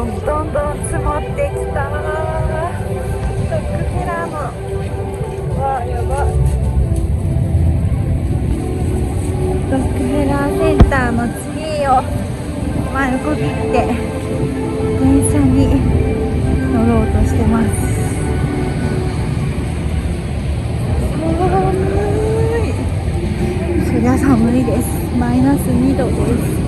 どんどんどん積もってきた。ドッグフェラーのやば、ドッグフェラーセンターのツリーを前横切って電車に乗ろうとしてます。寒い。そりゃ寒いです。マイナス2度です。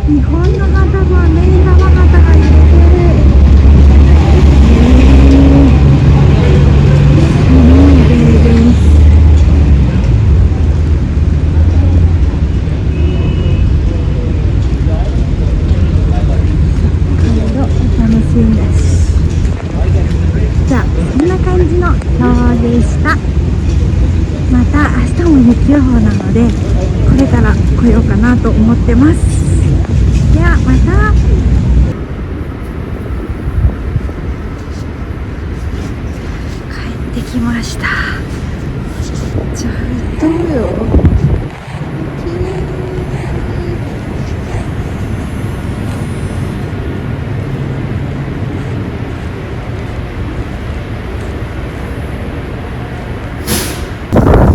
日本の旗もアメリカの旗が揺れてる。楽しみだし。じゃあそんな感じの今日でした。また明日も雪予報なのでこれから来ようかなと思ってます。ではまた。帰ってきました。じゃあどうよ。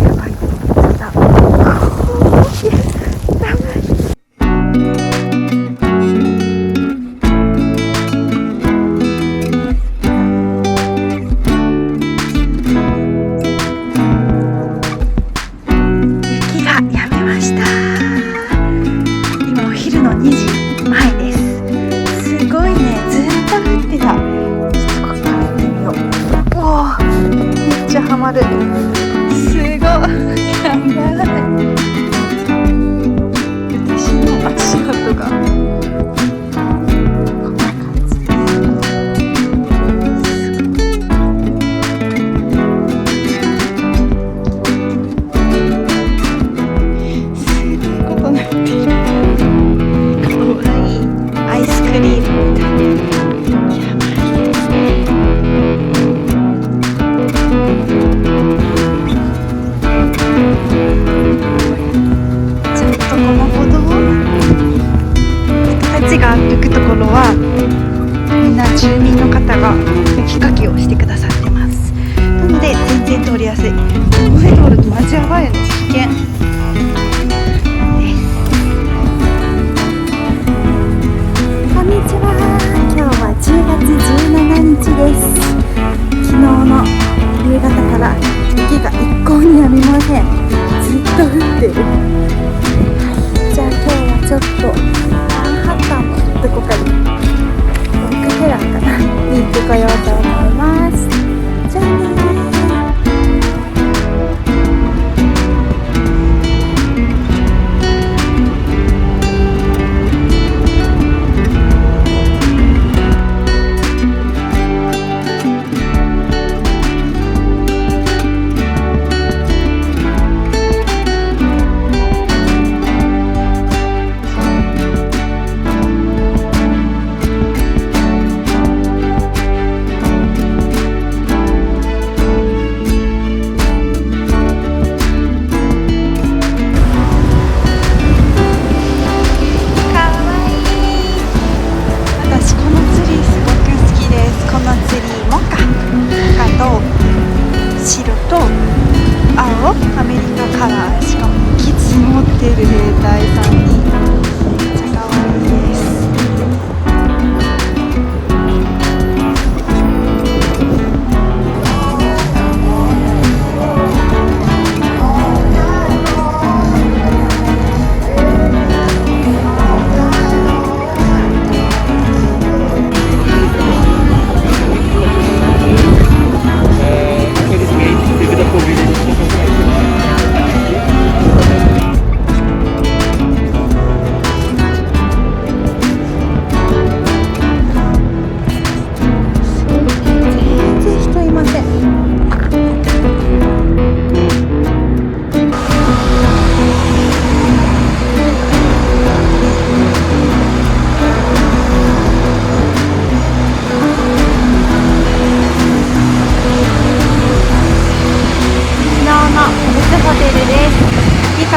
やばい。ハマる。すごい。やばい。私の足跡がこんな感じです。すごいことになってる。かわいい。アイスクリームみたいな。が歩くところはみんな住民の方が雪かきをしてくださってます。なので全然通りやすい。上通るとマジやばいよね。危険です。こんにちは。今日は10月17日です。昨日の夕方から雪が一向に止みません。ずっと降ってる。じゃあ今日はちょっとどこかにドッグフェラーかなに行ってこようと思います。じゃあね。白と青、アメリカカラー。しかも雪積もってる兵隊さんにめっちゃ可愛いです。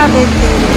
べてる